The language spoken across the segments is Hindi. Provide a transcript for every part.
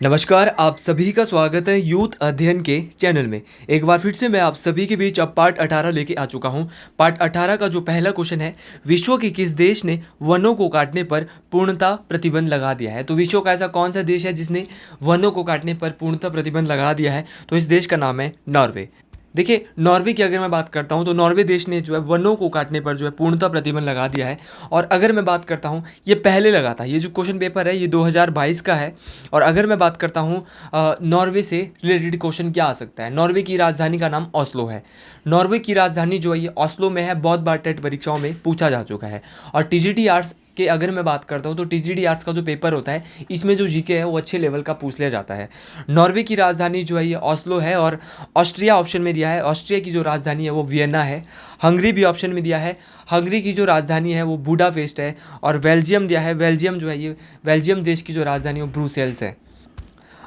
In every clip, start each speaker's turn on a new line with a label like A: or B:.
A: नमस्कार, आप सभी का स्वागत है यूथ अध्ययन के चैनल में। एक बार फिर से मैं आप सभी के बीच अब पार्ट 18 लेके आ चुका हूँ। पार्ट 18 का जो पहला क्वेश्चन है, विश्व के किस देश ने वनों को काटने पर पूर्णतः प्रतिबंध लगा दिया है। तो विश्व का ऐसा कौन सा देश है जिसने वनों को काटने पर पूर्णतः प्रतिबंध लगा दिया है? तो इस देश का नाम है नॉर्वे। देखिए, नॉर्वे की अगर मैं बात करता हूँ तो नॉर्वे देश ने जो है वनों को काटने पर जो है पूर्णतः प्रतिबंध लगा दिया है। और अगर मैं बात करता हूँ, ये पहले लगा था। ये जो क्वेश्चन पेपर है ये 2022 का है। और अगर मैं बात करता हूँ नॉर्वे से रिलेटेड क्वेश्चन क्या आ सकता है। नॉर्वे की राजधानी का नाम ओस्लो है। नॉर्वे की राजधानी जो है ये ओस्लो में है। बहुत बार टेट परीक्षाओं में पूछा जा चुका है। और टीजीटी आर्ट्स के अगर मैं बात करता हूँ तो टीजीटी आर्ट्स का जो पेपर होता है इसमें जो जीके है वो अच्छे लेवल का पूछ लिया जाता है। नॉर्वे की राजधानी जो है ये ओस्लो है। और ऑस्ट्रिया ऑप्शन में दिया है। ऑस्ट्रिया की जो राजधानी है वो वियना है। हंगरी भी ऑप्शन में दिया है। हंगरी की जो राजधानी है वो बुडापेस्ट है। और बेल्जियम दिया है। बेल्जियम जो है ये बेल्जियम देश की जो राजधानी है वो ब्रुसेल्स है।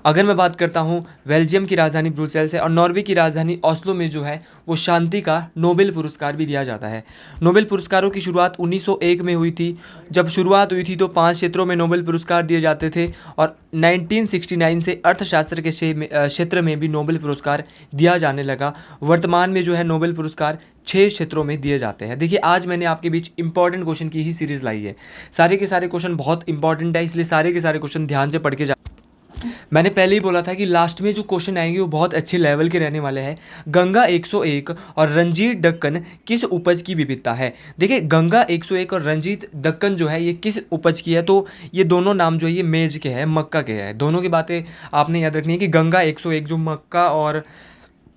A: अगर मैं बात करता हूँ, बेल्जियम की राजधानी ब्रुसेल्स है। और नॉर्वे की राजधानी ओस्लो में जो है वो शांति का नोबेल पुरस्कार भी दिया जाता है। नोबेल पुरस्कारों की शुरुआत 1901 में हुई थी। जब शुरुआत हुई थी तो 5 क्षेत्रों में नोबेल पुरस्कार दिए जाते थे। और 1969 से अर्थशास्त्र के क्षेत्र में भी नोबेल पुरस्कार दिया जाने लगा। वर्तमान में जो है नोबेल पुरस्कार 6 क्षेत्रों में दिए जाते हैं। देखिए, आज मैंने आपके बीच इंपॉर्टेंट क्वेश्चन की ही सीरीज़ लाई है। सारे के सारे क्वेश्चन बहुत इंपॉर्टेंट है, इसलिए सारे के सारे क्वेश्चन ध्यान से पढ़ के मैंने पहले ही बोला था कि लास्ट में जो क्वेश्चन आएंगे वो बहुत अच्छे लेवल के रहने वाले हैं। गंगा 101 और रंजीत दक्कन किस उपज की विविधता है? देखिए, गंगा 101 और रंजीत दक्कन जो है ये किस उपज की है? तो ये दोनों नाम जो है ये मेज के हैं, मक्का के हैं। दोनों की बातें आपने याद रखनी है कि गंगा 101 जो मक्का और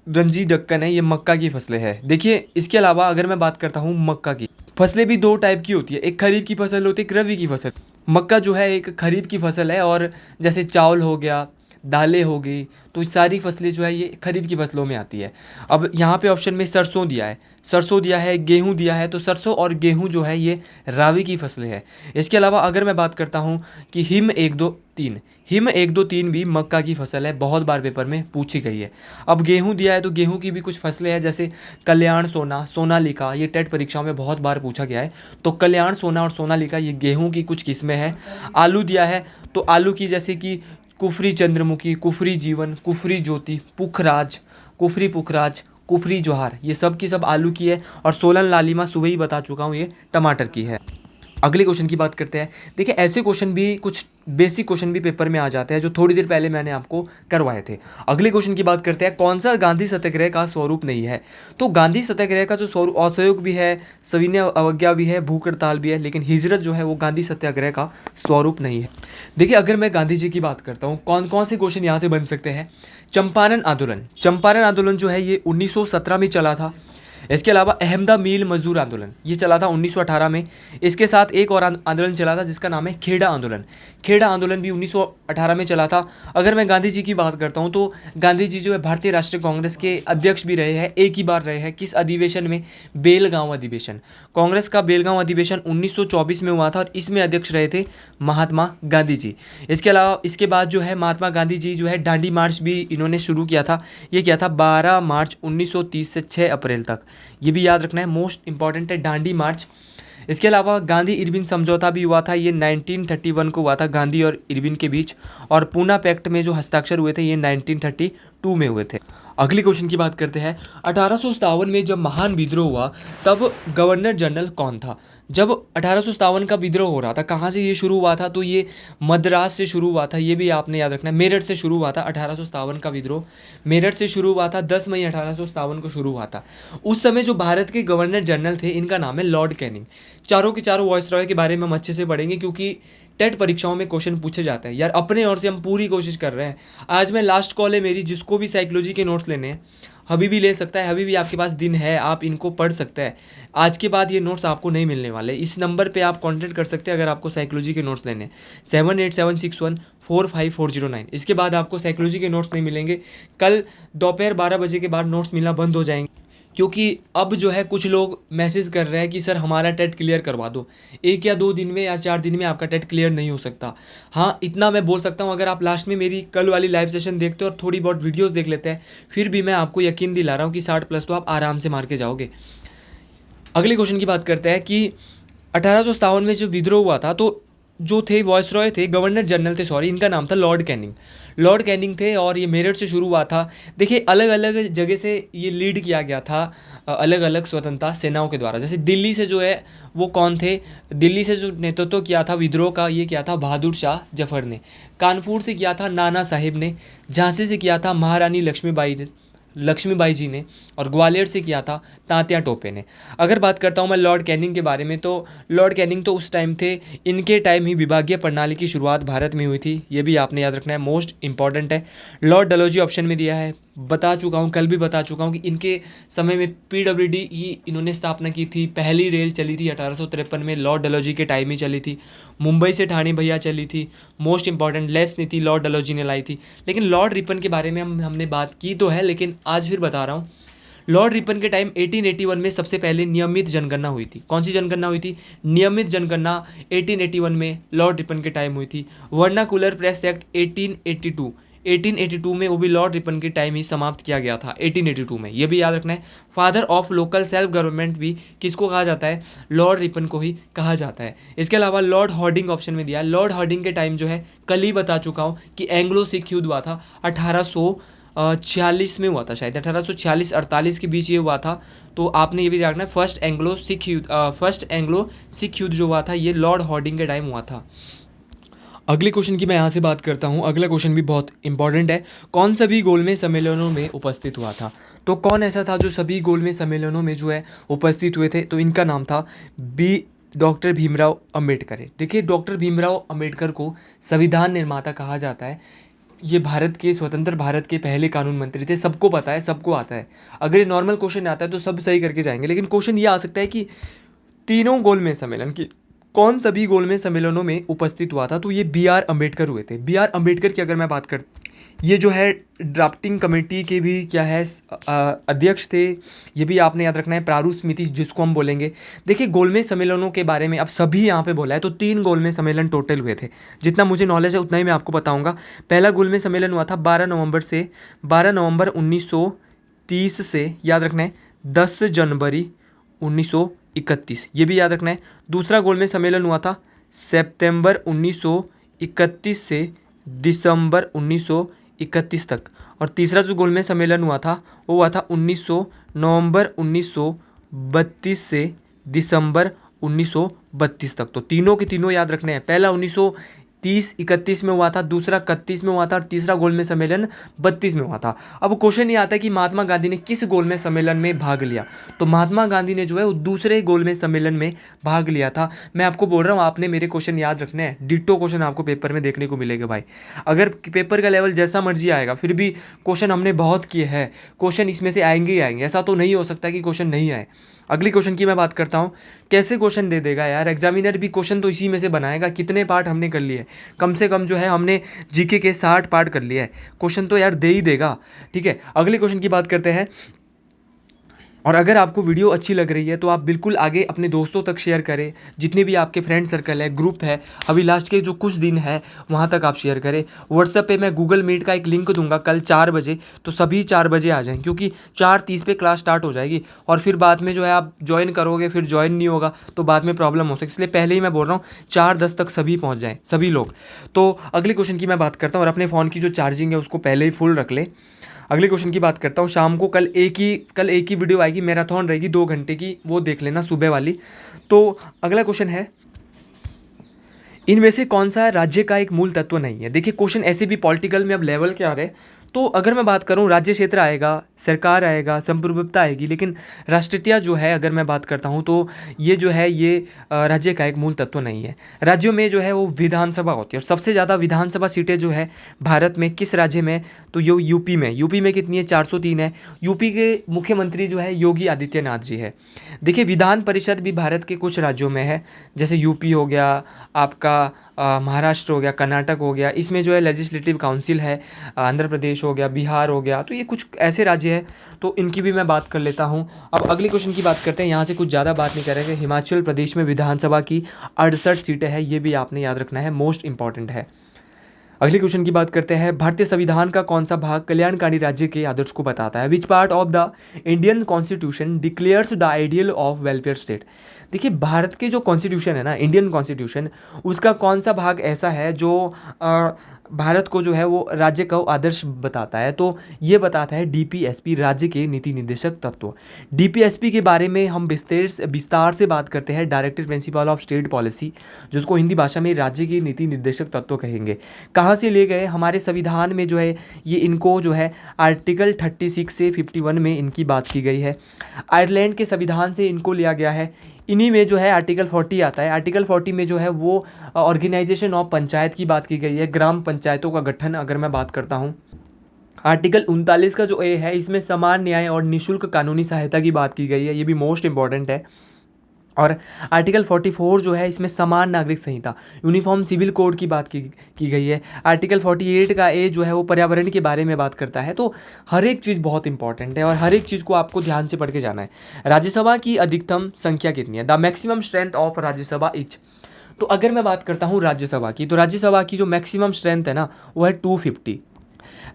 A: रंजीत दक्कन है ये मक्का की फसलें हैं। देखिए, इसके अलावा अगर मैं बात करता हूँ मक्का की फसलें भी दो टाइप की होती है। एक खरीफ की फसल होती है, एक रबी की फसल। मक्का जो है एक खरीफ की फसल है। और जैसे चावल हो गया, दालें हो गई, तो सारी फसलें जो है ये खरीफ की फसलों में आती है। अब यहाँ पे ऑप्शन में सरसों दिया है, सरसों दिया है, गेहूँ दिया है। तो सरसों और गेहूँ जो है ये रावी की फसलें हैं। इसके अलावा अगर मैं बात करता हूँ कि हिम 1 2 3 भी मक्का की फसल है। बहुत बार पेपर में पूछी गई है। अब गेहूँ दिया है तो गेहूँ की भी कुछ फसलें हैं, जैसे कल्याण सोना, सोनालिका। ये टेट परीक्षाओं में बहुत बार पूछा गया है। तो कल्याण सोना और सोनालिका ये गेहूँ की कुछ किस्में हैं। आलू दिया है तो आलू की जैसे कि कुफरी चंद्रमुखी, कुफरी जीवन, कुफरी ज्योति, पुखराज, कुफरी पुखराज, कुफरी जोहार, ये सब की सब आलू की है। और सोलन लालिमा सुबह ही बता चुका हूँ ये टमाटर की है। अगले क्वेश्चन की बात करते हैं। देखिए, ऐसे क्वेश्चन भी कुछ बेसिक क्वेश्चन भी पेपर में आ जाते हैं जो थोड़ी देर पहले मैंने आपको करवाए थे। अगले क्वेश्चन की बात करते हैं, कौन सा गांधी सत्याग्रह का स्वरूप नहीं है? तो गांधी सत्याग्रह का जो स्वरूप असहयोग भी है, सविनय अवज्ञा भी है, भूख हड़ताल भी है, लेकिन हिजरत जो है वो गांधी सत्याग्रह का स्वरूप नहीं है। देखिए, अगर मैं गांधी जी की बात करता हूँ, कौन कौन से क्वेश्चन यहाँ से बन सकते हैं? चंपारण आंदोलन, चंपारण आंदोलन जो है ये 1917 में चला था। इसके अलावा अहमदा मील मजदूर आंदोलन ये चला था 1918 में। इसके साथ एक और आंदोलन चला था जिसका नाम है खेड़ा आंदोलन। खेड़ा आंदोलन भी 1918 में चला था। अगर मैं गांधी जी की बात करता हूं तो गांधी जी जो है भारतीय राष्ट्रीय कांग्रेस के अध्यक्ष भी रहे हैं, एक ही बार रहे हैं। किस अधिवेशन में? बेलगांव अधिवेशन। कांग्रेस का बेलगांव अधिवेशन 1924 में हुआ था और इसमें अध्यक्ष रहे थे महात्मा गांधी जी। इसके अलावा इसके बाद जो है महात्मा गांधी जी जो है दांडी मार्च भी इन्होंने शुरू किया था। ये किया था 12 मार्च 1930 से 6 अप्रैल तक। ये भी याद रखना है, मोस्ट इंपॉर्टेंट है दांडी मार्च। इसके अलावा गांधी इरविन समझौता भी हुआ था, ये 1931 को हुआ था गांधी और इरविन के बीच। और पूना पैक्ट में जो हस्ताक्षर हुए थे ये 1932 में हुए थे। अगले क्वेश्चन की बात करते हैं। 1857 में जब महान विद्रोह हुआ तब गवर्नर जनरल कौन था? जब 1857 का विद्रोह हो रहा था, कहाँ से ये शुरू हुआ था? तो ये मद्रास से शुरू हुआ था। ये भी आपने याद रखना है, मेरठ से शुरू हुआ था। 1857 का विद्रोह मेरठ से शुरू हुआ था। 10 मई 1857 को शुरू हुआ था। उस समय जो भारत के गवर्नर जनरल थे इनका नाम है लॉर्ड कैनिंग। चारों के चारों वॉइसरॉय के बारे में हम अच्छे से पढ़ेंगे क्योंकि टेट परीक्षाओं में क्वेश्चन पूछे जाते हैं। यार, अपने ओर से हम पूरी कोशिश कर रहे हैं। आज मैं लास्ट कॉल है मेरी, जिसको भी साइकोलॉजी के नोट्स लेने हैं अभी भी ले सकता है। अभी भी आपके पास दिन है, आप इनको पढ़ सकते हैं। आज के बाद ये नोट्स आपको नहीं मिलने वाले। इस नंबर पे आप कांटेक्ट कर सकते हैं अगर आपको साइकोलॉजी के नोट्स लेने हैं, 7876145409। इसके बाद आपको साइकोलॉजी के नोट्स नहीं मिलेंगे। कल दोपहर 12 बजे के बाद नोट्स मिलना बंद हो जाएंगे क्योंकि अब जो है कुछ लोग मैसेज कर रहे हैं कि सर हमारा टेट क्लियर करवा दो। 1 या 2 दिन में या 4 दिन में आपका टेट क्लियर नहीं हो सकता। हाँ, इतना मैं बोल सकता हूँ, अगर आप लास्ट में मेरी कल वाली लाइव सेशन देखते हो और थोड़ी बहुत वीडियोस देख लेते हैं, फिर भी मैं आपको यकीन दिला रहा हूँ कि 60+ तो आप आराम से मार के जाओगे। अगले क्वेश्चन की बात करते हैं कि 1857 में जब विद्रोह हुआ था तो जो थे वॉइसरॉय थे, गवर्नर जनरल थे सॉरी, इनका नाम था लॉर्ड कैनिंग। लॉर्ड कैनिंग थे और ये मेरठ से शुरू हुआ था। देखिए अलग अलग जगह से ये लीड किया गया था अलग अलग स्वतंत्रता सेनाओं के द्वारा। जैसे दिल्ली से जो है वो कौन थे, दिल्ली से जो नेतृत्व किया था विद्रोह का, ये किया था बहादुर शाह जफर ने। कानपुर से किया था नाना साहिब ने। झांसी से किया था महारानी लक्ष्मीबाई जी ने। और ग्वालियर से किया था तात्या टोपे ने। अगर बात करता हूँ मैं लॉर्ड कैनिंग के बारे में, तो लॉर्ड कैनिंग तो उस टाइम थे, इनके टाइम ही विभागीय प्रणाली की शुरुआत भारत में हुई थी, ये भी आपने याद रखना है, मोस्ट इंपॉर्टेंट है। लॉर्ड डलहौजी ऑप्शन में दिया है, बता चुका हूँ, कल भी बता चुका हूँ कि इनके समय में पीडब्ल्यूडी ही इन्होंने स्थापना की थी। पहली रेल चली थी 1853 में, लॉर्ड डलहौजी के टाइम ही चली थी। मुंबई से ठाणे भैया चली थी। मोस्ट इंपॉर्टेंट लेफ्ट नीति लॉर्ड डलहौजी ने लाई थी। लेकिन लॉर्ड रिपन के बारे में हमने बात की तो है, लेकिन आज फिर बता रहा हूँ। लॉर्ड रिपन के टाइम 1881 में सबसे पहले नियमित जनगणना हुई थी। कौन सी जनगणना हुई थी? नियमित जनगणना 1881 में लॉर्ड रिपन के टाइम हुई थी। वर्नाकुलर प्रेस एक्ट 1882 में, वो भी लॉर्ड रिपन के टाइम ही समाप्त किया गया था 1882 में, ये भी याद रखना है। Father of local self government भी किसको कहा जाता है? लॉर्ड रिपन को ही कहा जाता है। इसके अलावा लॉर्ड हार्डिंग ऑप्शन में दिया है। लॉर्ड हार्डिंग के टाइम जो है कल ही बता चुका हूँ कि एंग्लो सिख युद्ध हुआ था 1846 में हुआ था, शायद 1846-48 के बीच ये हुआ था। तो आपने ये भी रखना है, फर्स्ट एंग्लो सिख युद्ध जो हुआ था ये लॉर्ड हार्डिंग के टाइम हुआ था। अगले क्वेश्चन की मैं यहाँ से बात करता हूँ। अगला क्वेश्चन भी बहुत इंपॉर्टेंट है। कौन सभी गोलमेज सम्मेलनों में उपस्थित हुआ था? तो कौन ऐसा था जो सभी गोलमेज सम्मेलनों में जो है उपस्थित हुए थे? तो इनका नाम था डॉक्टर भीमराव अंबेडकर। देखिए डॉक्टर भीमराव अंबेडकर को संविधान निर्माता कहा जाता है। ये भारत के स्वतंत्र भारत के पहले कानून मंत्री थे, सबको पता है, सबको आता है। अगर ये नॉर्मल क्वेश्चन आता है तो सब सही करके जाएंगे, लेकिन क्वेश्चन ये आ सकता है कि तीनों गोलमेज सम्मेलन की कौन सभी गोलमेज सम्मेलनों में उपस्थित हुआ था? तो ये बी आर अम्बेडकर हुए थे। बी आर अम्बेडकर की अगर मैं बात कर, ये जो है ड्राफ्टिंग कमेटी के भी क्या है अध्यक्ष थे। ये भी आपने याद रखना है, प्रारूप समिति जिसको हम बोलेंगे। देखिए गोलमेज सम्मेलनों के बारे में अब सभी यहाँ पे बोला है, तो 3 गोलमेज सम्मेलन टोटल हुए थे। जितना मुझे नॉलेज है उतना ही मैं आपको बताऊँगा। पहला गोलमेज सम्मेलन हुआ था 12 नवंबर 1930 से, याद रखना है, 10 जनवरी 1931, ये भी याद रखना है। दूसरा गोलमेज सम्मेलन हुआ था सितंबर 1931 से दिसंबर 1931 तक। और तीसरा जो गोलमेज सम्मेलन हुआ था वो हुआ था नवंबर 1932 से दिसंबर 1932 तक। तो तीनों के तीनों याद रखने हैं। पहला 1930-31 में हुआ था, दूसरा 31 में हुआ था और तीसरा गोलमेज सम्मेलन 32 में हुआ था। अब क्वेश्चन ये आता है कि महात्मा गांधी ने किस गोलमेज सम्मेलन में भाग लिया? तो महात्मा गांधी ने जो है वो दूसरे गोलमेज सम्मेलन में भाग लिया था। मैं आपको बोल रहा हूँ, आपने मेरे क्वेश्चन याद रखने हैं। डिट्टो क्वेश्चन आपको पेपर में देखने को मिलेगा भाई। अगर पेपर का लेवल जैसा मर्जी आएगा, फिर भी क्वेश्चन हमने बहुत किए हैं, क्वेश्चन इसमें से आएंगे ही आएंगे। ऐसा तो नहीं हो सकता कि क्वेश्चन नहीं आए। अगली क्वेश्चन की मैं बात करता हूँ। कैसे क्वेश्चन दे देगा यार एग्जामिनर भी? क्वेश्चन तो इसी में से बनाएगा। कितने पार्ट हमने कर लिए? कम से कम जो है हमने जीके के 60 पार्ट कर लिए है। क्वेश्चन तो यार दे ही देगा। ठीक है, अगले क्वेश्चन की बात करते हैं। और अगर आपको वीडियो अच्छी लग रही है तो आप बिल्कुल आगे अपने दोस्तों तक शेयर करें। जितने भी आपके फ्रेंड सर्कल है, ग्रुप है, अभी लास्ट के जो कुछ दिन है वहाँ तक आप शेयर करें। व्हाट्सएप पे मैं गूगल मीट का एक लिंक दूंगा कल 4 बजे, तो सभी 4 बजे आ जाएं, क्योंकि 4:30 पे क्लास स्टार्ट हो जाएगी। और फिर बाद में जो है आप ज्वाइन करोगे, फिर ज्वाइन नहीं होगा तो बाद में प्रॉब्लम हो सकती है। इसलिए पहले ही मैं बोल रहा हूँ 4:10 तक सभी पहुँच जाएँ, सभी लोग। तो अगले क्वेश्चन की मैं बात करता हूँ। और अपने फ़ोन की जो चार्जिंग है उसको पहले ही फुल रख ले। अगले क्वेश्चन की बात करता हूँ। शाम को कल एक ही वीडियो आएगी, मैराथन रहेगी 2 घंटे की, वो देख लेना, सुबह वाली। तो अगला क्वेश्चन है, इनमें से कौन सा राज्य का एक मूल तत्व नहीं है? देखिए क्वेश्चन ऐसे भी पॉलिटिकल में अब लेवल के आ रहे हैं। तो अगर मैं बात करूं, राज्य क्षेत्र आएगा, सरकार आएगा, संप्रभुता आएगी, लेकिन राष्ट्रीयता जो है अगर मैं बात करता हूं तो ये जो है ये राज्य का एक मूल तत्व नहीं है। राज्यों में जो है वो विधानसभा होती है, और सबसे ज़्यादा विधानसभा सीटें जो है भारत में किस राज्य में? तो ये यूपी में। यूपी में कितनी है? 403 है। यूपी के मुख्यमंत्री जो है योगी आदित्यनाथ जी है। देखिए विधान परिषद भी भारत के कुछ राज्यों में है, जैसे यूपी हो गया, आपका महाराष्ट्र हो गया, कर्नाटक हो गया, इसमें जो है लेजिस्लेटिव काउंसिल है। आंध्र प्रदेश हो गया, बिहार हो गया, तो ये कुछ ऐसे राज्य हैं, तो इनकी भी मैं बात कर लेता हूँ। अब अगले क्वेश्चन की बात करते हैं। यहाँ से कुछ ज़्यादा बात नहीं करेंगे। हिमाचल प्रदेश में विधानसभा की 68 सीटें हैं, ये भी आपने याद रखना है, मोस्ट इंपॉर्टेंट है। अगले क्वेश्चन की बात करते हैं, भारतीय संविधान का कौन सा भाग कल्याणकारी राज्य के आदर्श को बताता है? Which part of the Indian constitution declares the ideal of welfare state? देखिए, भारत के जो कॉन्स्टिट्यूशन है ना, इंडियन कॉन्स्टिट्यूशन, उसका कौन सा भाग ऐसा है जो भारत को जो है वो राज्य का आदर्श बताता है? तो ये बताता है डीपीएसपी, राज्य के नीति निर्देशक तत्व। डीपीएसपी के बारे में हम विस्तार से बात करते हैं, directive principle of state policy, जिसको हिंदी भाषा में राज्य के नीति निर्देशक तत्व कहेंगे। कहाँ से लिए गए? हमारे संविधान में जो है ये इनको जो है आर्टिकल 36 से 51 में इनकी बात की गई है। आयरलैंड के संविधान से इनको लिया गया है। इन्हीं में जो है आर्टिकल 40 आता है। आर्टिकल 40 में जो है वो ऑर्गेनाइजेशन ऑफ पंचायत की बात की गई है, ग्राम पंचायतों का गठन अगर मैं बात करता हूँ। आर्टिकल 39 का जो ए है, इसमें समान न्याय और निःशुल्क कानूनी सहायता की बात की गई है, ये भी मोस्ट इंपॉर्टेंट है। और आर्टिकल 44 जो है, इसमें समान नागरिक संहिता, यूनिफॉर्म सिविल कोड की बात की गई है। आर्टिकल 48 का ए जो है वो पर्यावरण के बारे में बात करता है। तो हर एक चीज़ बहुत इंपॉर्टेंट है और हर एक चीज़ को आपको ध्यान से पढ़ के जाना है। राज्यसभा की अधिकतम संख्या कितनी है? The maximum strength of Rajya Sabha etch. तो अगर मैं बात करता हूँ राज्यसभा की, तो राज्यसभा की जो मैक्सिमम स्ट्रेंथ है ना, वो है 250।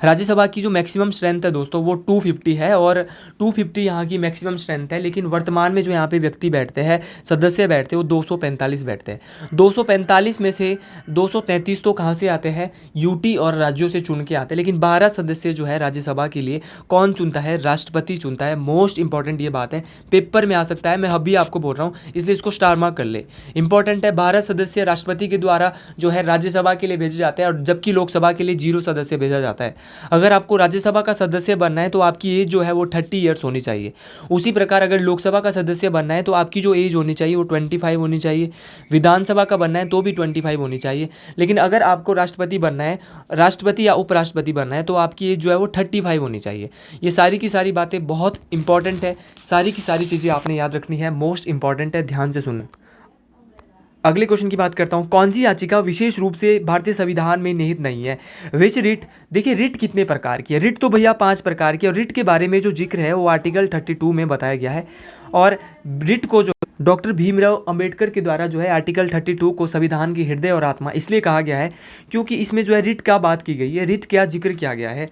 A: राज्यसभा की जो मैक्सिमम स्ट्रेंथ है दोस्तों, वो 250 है और 250 यहाँ की मैक्सिमम स्ट्रेंथ है। लेकिन वर्तमान में जो यहाँ पे व्यक्ति बैठते हैं, सदस्य बैठते हैं, वो 245 बैठते हैं। 245 में से 233 तो कहाँ से आते हैं? यूटी और राज्यों से चुन के आते हैं। लेकिन 12 सदस्य जो है राज्यसभा के लिए कौन चुनता है? राष्ट्रपति चुनता है। मोस्ट इंपॉर्टेंट ये बात है, पेपर में आ सकता है, मैं अभी आपको बोल रहा हूँ, इसलिए इसको स्टार मार्क कर ले। इंपॉर्टेंट है, 12 सदस्य राष्ट्रपति के द्वारा जो है राज्यसभा के लिए भेजे जाते हैं, और जबकि लोकसभा के लिए 0 सदस्य भेजा जाता है। अगर आपको राज्यसभा का सदस्य बनना है तो आपकी एज जो है वो 30 ईयर्स होनी चाहिए। उसी प्रकार अगर लोकसभा का सदस्य बनना है तो आपकी जो एज होनी चाहिए वो 25 होनी चाहिए। विधानसभा का बनना है तो भी 25 होनी चाहिए। लेकिन अगर आपको राष्ट्रपति बनना है, राष्ट्रपति या उपराष्ट्रपति बनना है, तो आपकी एज जो है वो 35 होनी चाहिए। ये सारी की सारी बातें बहुत इंपॉर्टेंट है, सारी की सारी चीज़ें आपने याद रखनी है, मोस्ट इंपॉर्टेंट है, ध्यान से सुनना। अगले क्वेश्चन की बात करता हूँ, कौन सी याचिका विशेष रूप से भारतीय संविधान में निहित नहीं है? विच रिट? देखिए, रिट कितने प्रकार की है? रिट तो भैया 5 प्रकार की है, और रिट के बारे में जो जिक्र है वो आर्टिकल 32 में बताया गया है। और रिट को जो डॉक्टर भीमराव अंबेडकर के द्वारा जो है आर्टिकल 32 को संविधान की हृदय और आत्मा इसलिए कहा गया है क्योंकि इसमें जो है रिट क्या बात की गई है, रिट क्या जिक्र किया गया है।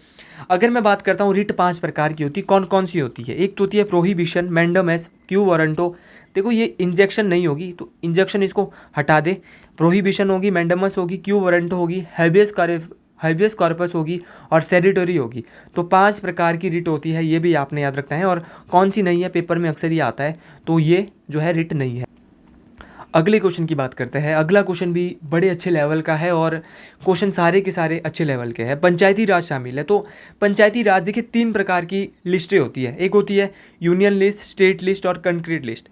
A: अगर मैं बात करता हूँ, रिट 5 प्रकार की होती है। कौन कौन सी होती है? एक तो होती है प्रोहिबिशन, मैंडमस, क्यू वारंटो। देखो, ये इंजेक्शन नहीं होगी तो इंजेक्शन इसको हटा दे। प्रोहिबिशन होगी, मैंडमस होगी, क्यू वारंटो होगी, हैबियस कॉर्पस होगी और सेरिटरी होगी। तो 5 प्रकार की रिट होती है, ये भी आपने याद रखना है। और कौन सी नहीं है, पेपर में अक्सर ये आता है, तो ये जो है रिट नहीं है। अगले क्वेश्चन की बात करते हैं। अगला क्वेश्चन भी बड़े अच्छे लेवल का है और क्वेश्चन सारे के सारे अच्छे लेवल के हैं। पंचायती राज शामिल है। तो पंचायती राज देखिए 3 प्रकार की लिस्टें होती है। एक होती है यूनियन लिस्ट, स्टेट लिस्ट और कंक्रीट लिस्ट।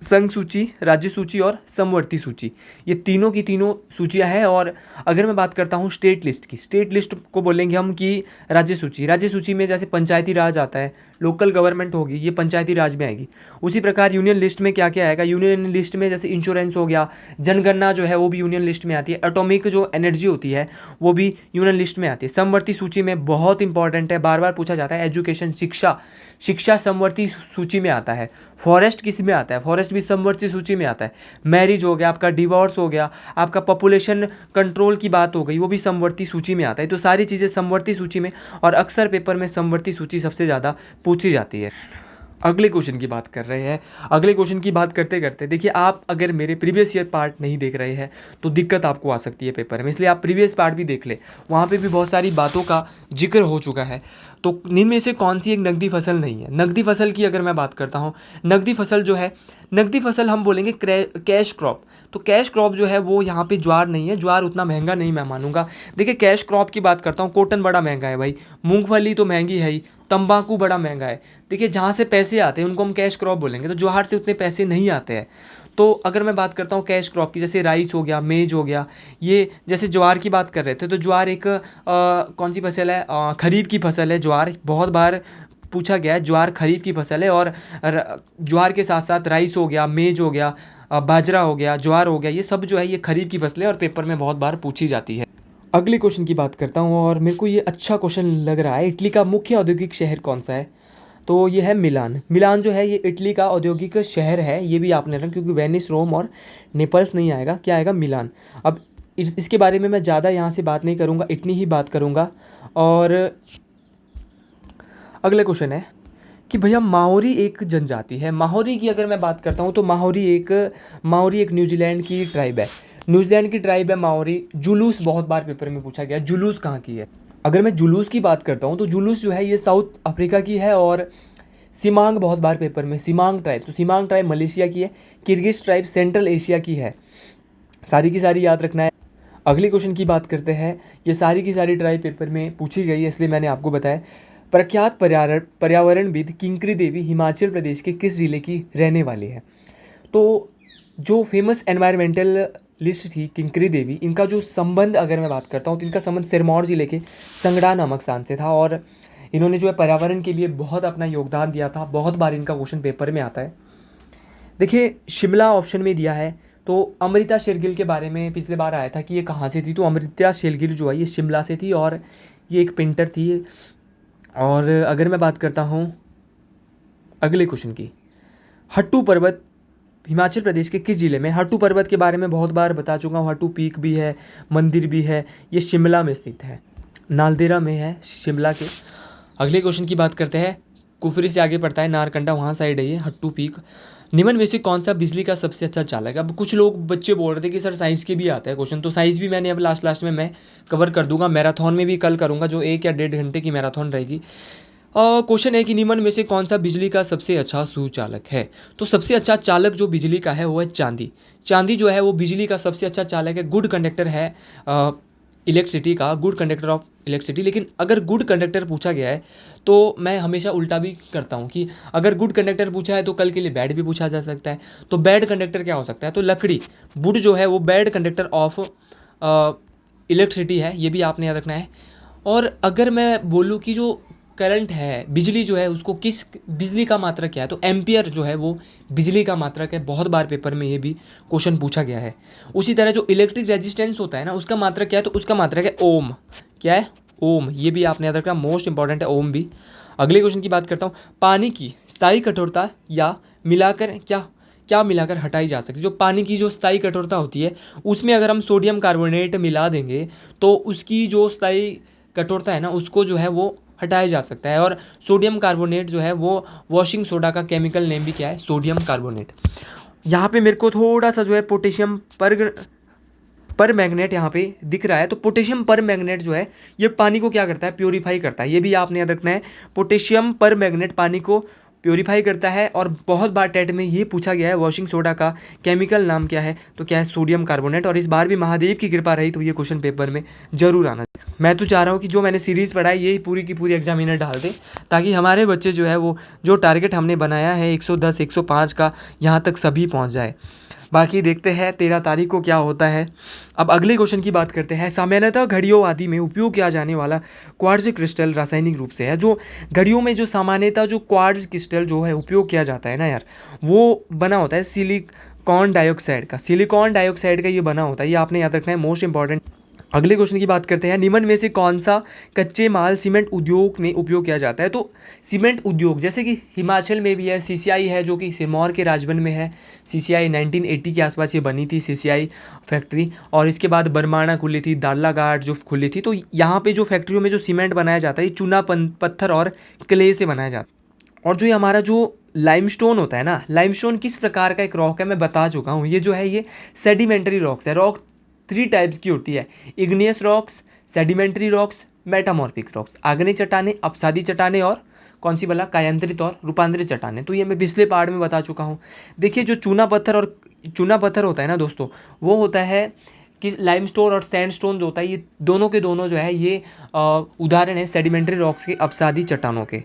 A: संघ सूची, राज्य सूची और समवर्ती सूची, ये तीनों की तीनों सूचियां हैं। और अगर मैं बात करता हूँ स्टेट लिस्ट की, स्टेट लिस्ट को बोलेंगे हम कि राज्य सूची। राज्य सूची में जैसे पंचायती राज आता है, लोकल गवर्नमेंट होगी, ये पंचायती राज में आएगी। उसी प्रकार यूनियन लिस्ट में क्या क्या आएगा? यूनियन लिस्ट में जैसे इंश्योरेंस हो गया, जनगणना जो है वो भी यूनियन लिस्ट में आती है, एटॉमिक जो एनर्जी होती है वो भी यूनियन लिस्ट में आती है। समवर्ती सूची में बहुत इंपॉर्टेंट है, बार बार पूछा जाता है, एजुकेशन, शिक्षा समवर्ती सूची में आता है। फॉरेस्ट किस में आता है? फॉरेस्ट भी समवर्ती सूची में आता है। मैरिज हो गया, आपका डिवोर्स हो गया, आपका पॉपुलेशन कंट्रोल की बात हो गई, वो भी समवर्ती सूची में आता है। तो सारी चीज़ें समवर्ती सूची में, और अक्सर पेपर में समवर्ती सूची सबसे ज़्यादा पूछी जाती है। अगले क्वेश्चन की बात कर रहे हैं। अगले क्वेश्चन की बात करते करते देखिए, आप अगर मेरे प्रीवियस ईयर पार्ट नहीं देख रहे हैं तो दिक्कत आपको आ सकती है पेपर में, इसलिए आप प्रीवियस पार्ट भी देख ले, वहाँ पे भी बहुत सारी बातों का जिक्र हो चुका है। तो निम्न में से कौन सी एक नकदी फसल नहीं है? नकदी फसल की अगर मैं बात करता हूँ, नकदी फसल जो है, नकदी फसल हम बोलेंगे कैश क्रॉप। तो कैश क्रॉप जो है वो यहाँ पे ज्वार नहीं है, ज्वार उतना महंगा नहीं मैं मानूंगा। देखिए, कैश क्रॉप की बात करता हूँ, कॉटन बड़ा महंगा है भाई, मूंगफली तो महंगी है ही, तंबाकू बड़ा महंगा है। देखिए, जहाँ से पैसे आते हैं उनको हम कैश क्रॉप बोलेंगे, तो ज्वार से उतने पैसे नहीं आते हैं। तो अगर मैं बात करता हूँ कैश क्रॉप की, जैसे राइस हो गया, मेज हो गया, ये जैसे ज्वार की बात कर रहे थे, तो ज्वार एक कौन सी फसल है? खरीफ की फसल है। ज्वार बहुत बार पूछा गया है, ज्वार खरीफ की फसल है। और ज्वार के साथ साथ राइस हो गया, मेज हो गया, बाजरा हो गया, ज्वार हो गया, ये सब जो है ये खरीफ की फसलें और पेपर में बहुत बार पूछी जाती है। अगले क्वेश्चन की बात करता हूँ और मेरे को ये अच्छा क्वेश्चन लग रहा है। इटली का मुख्य औद्योगिक शहर कौन सा है? तो ये है मिलान। मिलान जो है ये इटली का औद्योगिक शहर है, ये भी आपने रखा, क्योंकि वेनिस, रोम और नेपल्स नहीं आएगा, क्या आएगा? मिलान। अब इसके बारे में मैं ज़्यादा यहाँ से बात नहीं करूँगा, इतनी ही बात करूँगा। और अगला क्वेश्चन है कि भैया माओरी एक जनजाति है। माओरी की अगर मैं बात करता हूँ तो माओरी एक न्यूजीलैंड की ट्राइब है। न्यूजीलैंड की ट्राइब है माओरी। जुलूस बहुत बार पेपर में पूछा गया, जुलूस कहाँ की है। अगर मैं जुलूस की बात करता हूँ तो जुलूस जो है ये साउथ अफ्रीका की है। और सिमांग बहुत बार पेपर में, सिमांग ट्राइब, तो सिमांग ट्राइब मलेशिया की है। किर्गिज ट्राइब सेंट्रल एशिया की है। सारी की सारी याद रखना है। अगले क्वेश्चन की बात करते हैं। ये सारी की सारी ट्राइब पेपर में पूछी गई है, इसलिए मैंने आपको बताया। प्रख्यात पर्यावरणविद किंकरी देवी हिमाचल प्रदेश के किस जिले की रहने वाली है। तो जो फेमस एनवायरमेंटल लिस्ट थी किंकरी देवी, इनका जो संबंध अगर मैं बात करता हूँ तो इनका संबंध सिरमौर जिले के संगड़ा नामक स्थान से था। और इन्होंने जो है पर्यावरण के लिए बहुत अपना योगदान दिया था। बहुत बार इनका क्वेश्चन पेपर में आता है। देखिए शिमला ऑप्शन में दिया है, तो अमृता शेरगिल के बारे में पिछले बार आया था कि ये कहाँ से थी। तो अमृता शेरगिल जो है ये शिमला से थी और ये एक पेंटर थी। और अगर मैं बात करता हूँ अगले क्वेश्चन की, हट्टू पर्वत हिमाचल प्रदेश के किस जिले में। हट्टू पर्वत के बारे में बहुत बार बता चुका हूँ। हट्टू पीक भी है, मंदिर भी है, ये शिमला में स्थित है, नालदेहरा में है शिमला के। अगले क्वेश्चन की बात करते हैं। कुफरी से आगे पड़ता है, नारकंडा वहाँ साइड है ये हट्टू पीक। निम्न में से कौन सा बिजली का सबसे अच्छा चालक है। अब कुछ लोग बच्चे बोल रहे थे कि सर साइंस के भी आता है क्वेश्चन, तो साइंस भी मैंने अब लास्ट में मैं कवर कर दूंगा। मैराथन में भी कल करूंगा, जो 1 या 1.5 घंटे की मैराथन रहेगी। क्वेश्चन है कि निम्न में से कौन सा बिजली का सबसे अच्छा सुचालक है। तो सबसे अच्छा चालक जो बिजली का है वो है चांदी। चांदी जो है वो बिजली का सबसे अच्छा चालक है, गुड कंडक्टर है इलेक्ट्रिसिटी का, गुड कंडक्टर ऑफ इलेक्ट्रिसिटी। लेकिन अगर गुड कंडक्टर पूछा गया है तो मैं हमेशा उल्टा भी करता हूँ कि अगर गुड कंडक्टर पूछा है तो कल के लिए बैड भी पूछा जा सकता है। तो बैड कंडक्टर क्या हो सकता है, तो लकड़ी, वुड जो है वो बैड कंडक्टर ऑफ इलेक्ट्रिसिटी है, ये भी आपने याद रखना है। और अगर मैं बोलूँ कि जो करंट है, बिजली जो है उसको किस, बिजली का मात्रक क्या है, तो एम्पियर जो है वो बिजली का मात्रक है। बहुत बार पेपर में ये भी क्वेश्चन पूछा गया है। उसी तरह जो इलेक्ट्रिक रेजिस्टेंस होता है ना, उसका मात्रक क्या है, तो उसका मात्रक है ओम। क्या है, ओम। ये भी आपने याद रखना, मोस्ट इंपॉर्टेंट है ओम भी। अगले क्वेश्चन की बात करता हूँ। पानी की स्थायी कठोरता या मिलाकर क्या मिलाकर हटाई जा सकती है। जो पानी की जो स्थायी कठोरता होती है उसमें अगर हम सोडियम कार्बोनेट मिला देंगे तो उसकी जो स्थायी कठोरता है ना, उसको जो है वो हटाया जा सकता है। और सोडियम कार्बोनेट जो है वो वॉशिंग सोडा का केमिकल नेम भी क्या है, सोडियम कार्बोनेट। यहाँ पे मेरे को थोड़ा सा जो है पोटेशियम पर मैग्नेट यहाँ पे दिख रहा है। तो पोटेशियम पर मैग्नेट जो है ये पानी को क्या करता है, प्योरीफाई करता है। ये भी आपने याद रखना है, पोटेशियम पर मैग्नेट पानी को प्योरीफाई करता है। और बहुत बार टेट में ये पूछा गया है वॉशिंग सोडा का केमिकल नाम क्या है, तो क्या है, सोडियम कार्बोनेट। और इस बार भी महादेव की कृपा रही तो ये क्वेश्चन पेपर में जरूर आना चाहिए। मैं तो चाह रहा हूँ कि जो मैंने सीरीज़ पढ़ाई यही पूरी की पूरी एग्जामिनर डाल दे, ताकि हमारे बच्चे जो है वो जो टारगेट हमने बनाया है 110 105 का, यहाँ तक सभी पहुँच जाए। बाकी देखते हैं 13 तारीख को क्या होता है। अब अगले क्वेश्चन की बात करते हैं। सामान्यतः घड़ियों आदि में उपयोग किया जाने वाला क्वार्ट्ज क्रिस्टल रासायनिक रूप से है। जो घड़ियों में जो सामान्यतः जो क्वार्ट्ज क्रिस्टल जो है उपयोग किया जाता है ना यार, वो बना होता है सिलिकॉन डाइऑक्साइड का। सिलिकॉन डाइऑक्साइड का ये बना होता है, ये आपने याद रखना है, मोस्ट इंपॉर्टेंट। अगले क्वेश्चन की बात करते हैं। निम्न में से कौन सा कच्चे माल सीमेंट उद्योग में उपयोग किया जाता है। तो सीमेंट उद्योग जैसे कि हिमाचल में भी है, सीसीआई है जो कि सिरमौर के राजबन में है। सीसीआई 1980 के आसपास ये बनी थी सीसीआई फैक्ट्री। और इसके बाद बरमाणा खुली थी, दालाघाट जो खुली थी। तो यहाँ पे जो फैक्ट्रियों में जो सीमेंट बनाया जाता है ये चूना पत्थर और क्ले से बनाया जाता है। और जो ये हमारा जो लाइमस्टोन होता है ना, लाइमस्टोन किस प्रकार का एक रॉक है मैं बता चुका हूँ। ये जो है ये सेडिमेंट्री रॉक्स है। रॉक 3 टाइप्स की होती है, igneous rocks, sedimentary rocks, metamorphic rocks. आग्नेय चट्टानें, अपसादी चट्टानें और कौन सी बोला, कायांतरित और रूपांतरित चट्टानें। तो ये मैं पिछले पार्ट में बता चुका हूँ। देखिए जो चूना पत्थर होता है ना दोस्तों, वो होता है कि लाइमस्टोन और सैंडस्टोन जो होता है, ये दोनों के दोनों जो है ये उदाहरण है सेडिमेंट्री रॉक्स के, अपसादी चट्टानों के।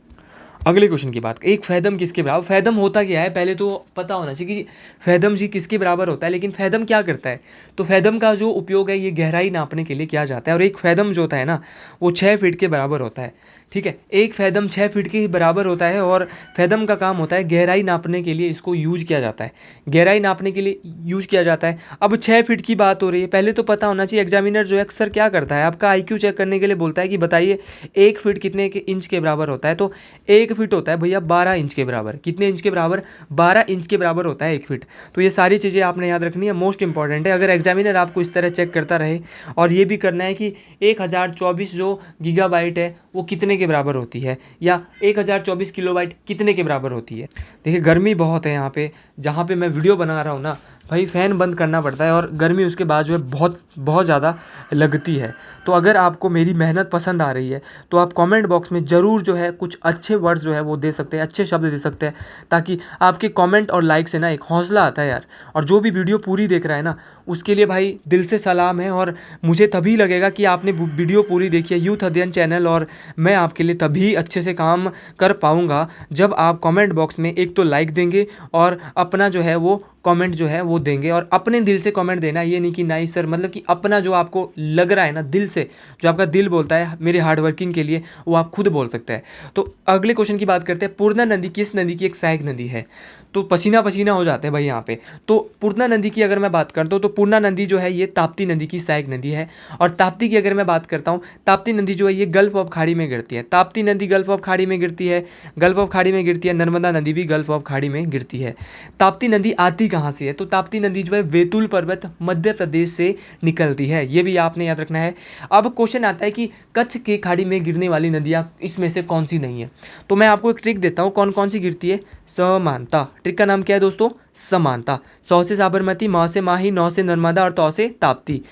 A: अगले क्वेश्चन की बात, एक फैदम किसके बराबर। फैदम होता क्या है, पहले तो पता होना चाहिए कि फैदम जी किसके बराबर होता है। लेकिन फैदम क्या करता है, तो फैदम का जो उपयोग है ये गहराई नापने के लिए किया जाता है। और एक फैदम जो होता है ना वो 6 फीट के बराबर होता है। ठीक है, एक फैदम 6 फीट के बराबर होता है। और फैदम का काम होता है गहराई नापने के लिए, इसको यूज किया जाता है, गहराई नापने के लिए यूज किया जाता है। अब 6 फीट की बात हो रही है, पहले तो पता होना चाहिए एग्जामिनर जो है अक्सर क्या करता है, आपका आईक्यू चेक करने के लिए बोलता है कि बताइए 1 फीट कितने के इंच के बराबर होता है। तो 1 एक फीट होता है भैया 12 इंच के बराबर। कितने इंच के बराबर? 12 इंच के बराबर होता है एक फीट। तो ये सारी चीज़ें आपने याद रखनी है, मोस्ट इंपॉर्टेंट है। अगर एग्जामिनर आपको इस तरह चेक करता रहे और ये भी करना है कि 1024 जो गीगाबाइट है वो कितने के बराबर होती है, या 1024 किलोबाइट कितने के बराबर होती है। देखिए गर्मी बहुत है यहाँ पे, जहाँ पे मैं वीडियो बना रहा हूँ ना भाई, फ़ैन बंद करना पड़ता है और गर्मी उसके बाद जो है बहुत बहुत ज़्यादा लगती है। तो अगर आपको मेरी मेहनत पसंद आ रही है तो आप कमेंट बॉक्स में ज़रूर जो है कुछ अच्छे वर्ड्स जो है वो दे सकते हैं, अच्छे शब्द दे सकते हैं, ताकि आपके कमेंट और लाइक से ना एक हौसला आता है यार। और जो भी वीडियो पूरी देख रहा है ना, उसके लिए भाई दिल से सलाम है। और मुझे तभी लगेगा कि आपने वीडियो पूरी देखी है यूथ अध्ययन चैनल, और मैं आपके लिए तभी अच्छे से काम कर पाऊँगा जब आप कमेंट बॉक्स में एक तो लाइक देंगे और अपना जो है वो कमेंट जो है वो देंगे। और अपने दिल से कमेंट देना, ये नहीं कि नाइस सर, मतलब कि अपना जो आपको लग रहा है ना दिल से, जो आपका दिल बोलता है मेरे हार्ड वर्किंग के लिए, वो आप खुद बोल सकते हैं। तो अगले क्वेश्चन की बात करते हैं। पूर्णा नदी किस नदी की एक सहायक नदी है? तो पसीना पसीना हो जाते हैं भाई यहाँ पे। तो पूर्णा नदी की अगर मैं बात करता हूँ तो पूर्णा नदी जो है ये ताप्ती नदी की सहायक नदी है। और ताप्ती की अगर मैं बात करता हूँ, ताप्ती नदी जो है ये गल्फ ऑफ खाड़ी में गिरती है। ताप्ती नदी गल्फ ऑफ खाड़ी में गिरती है, गल्फ ऑफ खाड़ी में गिरती है। नर्मदा नदी भी गल्फ ऑफ खाड़ी में गिरती है। ताप्ती नदी आती कहाँ से है? तो ताप्ती नदी जो है वेतुल पर्वत मध्य प्रदेश से निकलती है, ये भी आपने याद रखना है। अब क्वेश्चन आता है कि कच्छ के खाड़ी में गिरने वाली नदियाँ इसमें से कौन सी नहीं है? तो मैं आपको एक ट्रिक देता हूँ कौन कौन सी गिरती है। समानता, ट्रिक का नाम क्या है दोस्तों? समानता। सौ से साबरमती, माँ से माही, नौ से नर्मदा और तौ से ताप्ती।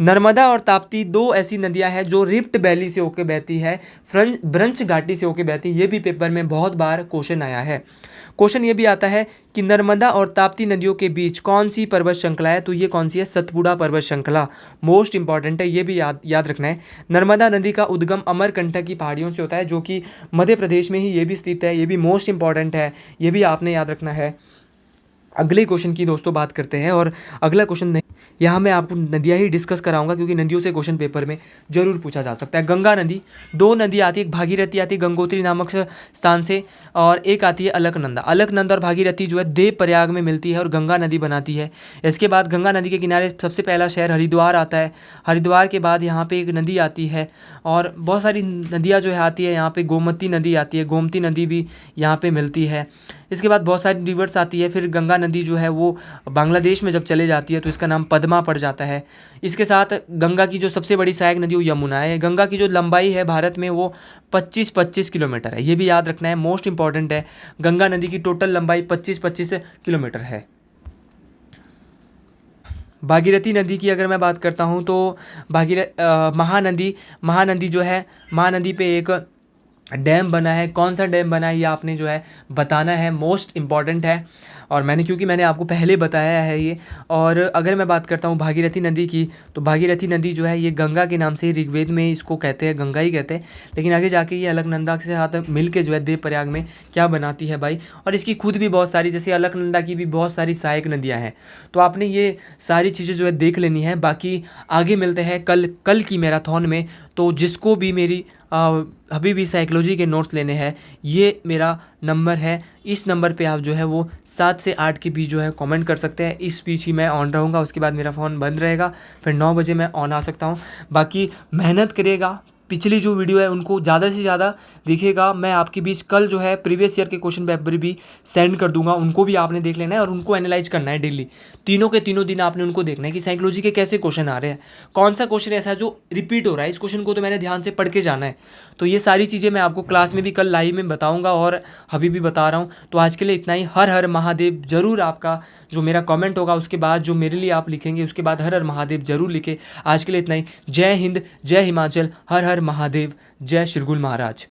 A: नर्मदा और ताप्ती दो ऐसी नदियां हैं जो रिफ्ट वैली से होकर बहती है, ब्रंश घाटी से होकर बहती है। ये भी पेपर में बहुत बार क्वेश्चन आया है। क्वेश्चन ये भी आता है कि नर्मदा और ताप्ती नदियों के बीच कौन सी पर्वत श्रृंखला है? तो ये कौन सी है? सतपुड़ा पर्वत श्रृंखला। मोस्ट इंपॉर्टेंट है, ये भी याद रखना है। नर्मदा नदी का उद्गम अमरकंटक की पहाड़ियों से होता है, जो कि मध्य प्रदेश में ही ये भी स्थित है। ये भी मोस्ट इंपॉर्टेंट है, ये भी आपने याद रखना है। अगले क्वेश्चन की दोस्तों बात करते हैं। और अगला क्वेश्चन नहीं, यहाँ मैं आपको नदियाँ ही डिस्कस कराऊंगा क्योंकि नदियों से क्वेश्चन पेपर में जरूर पूछा जा सकता है। गंगा नदी, दो नदी आती है, एक भागीरथी आती है गंगोत्री नामक स्थान से, और एक आती है अलकनंदा। अलकनंदा और भागीरथी जो है देव प्रयाग में मिलती है और गंगा नदी बनाती है। इसके बाद गंगा नदी के किनारे सबसे पहला शहर हरिद्वार आता है। हरिद्वार के बाद यहाँ पे एक नदी आती है, और बहुत सारी नदियाँ जो है आती है यहाँ पे। गोमती नदी आती है, गोमती नदी भी यहाँ पे मिलती है। इसके बाद बहुत सारी रिवर्स आती है। फिर गंगा नदी जो है वो बांग्लादेश में जब चले जाती है तो इसका नाम पद्मा पड़ जाता है। इसके साथ गंगा की जो सबसे बड़ी सहायक नदी वो यमुना है। गंगा की जो लंबाई है भारत में वो 25 किलोमीटर है, ये भी याद रखना है, मोस्ट इंपॉर्टेंट है। गंगा नदी की टोटल लंबाई 25 किलोमीटर है। भागीरथी नदी की अगर मैं बात करता हूँ तो महानदी जो है, महानदी पे एक डैम बना है। कौन सा डैम बना है ये आपने जो है बताना है, मोस्ट इम्पॉर्टेंट है। और क्योंकि मैंने आपको पहले बताया है ये। और अगर मैं बात करता हूँ भागीरथी नदी की, तो भागीरथी नदी जो है ये गंगा के नाम से ऋग्वेद में इसको कहते हैं, गंगा ही कहते हैं। लेकिन आगे जाके ये अलकनंदा के साथ मिल के जो है देवप्रयाग में क्या बनाती है भाई। और इसकी खुद भी बहुत सारी, जैसे अलकनंदा की भी बहुत सारी सहायक नदियाँ हैं। तो आपने ये सारी चीज़ें जो है देख लेनी है। बाकी आगे मिलते हैं कल की मैराथन में। तो जिसको भी मेरी अभी भी साइकोलॉजी के नोट्स लेने हैं, ये मेरा नंबर है। इस नंबर पे आप जो है वो 7 से 8 के बीच जो है कमेंट कर सकते हैं। इस बीच ही मैं ऑन रहूँगा, उसके बाद मेरा फ़ोन बंद रहेगा, फिर 9 बजे मैं ऑन आ सकता हूँ। बाकी मेहनत करिएगा, पिछली जो वीडियो है उनको ज़्यादा से ज़्यादा देखिएगा। मैं आपके बीच कल जो है प्रीवियस ईयर के क्वेश्चन पेपर भी सेंड कर दूंगा, उनको भी आपने देख लेना है और उनको एनालाइज करना है डेली। तीनों के तीनों दिन आपने उनको देखना है कि साइकोलॉजी के कैसे क्वेश्चन आ रहे हैं, कौन सा क्वेश्चन ऐसा है जो रिपीट हो रहा है, इस क्वेश्चन को तो मैंने ध्यान से पढ़ के जाना है। तो ये सारी चीज़ें मैं आपको क्लास में भी कल लाइव में बताऊँगा और अभी भी बता रहा हूँ। तो आज के लिए इतना ही। हर हर महादेव ज़रूर आपका जो मेरा कमेंट होगा उसके बाद जो मेरे लिए आप लिखेंगे उसके बाद हर हर महादेव ज़रूर लिखे। आज के लिए इतना ही। जय हिंद, जय हिमाचल, हर हर महादेव, जय श्रीगुल महाराज।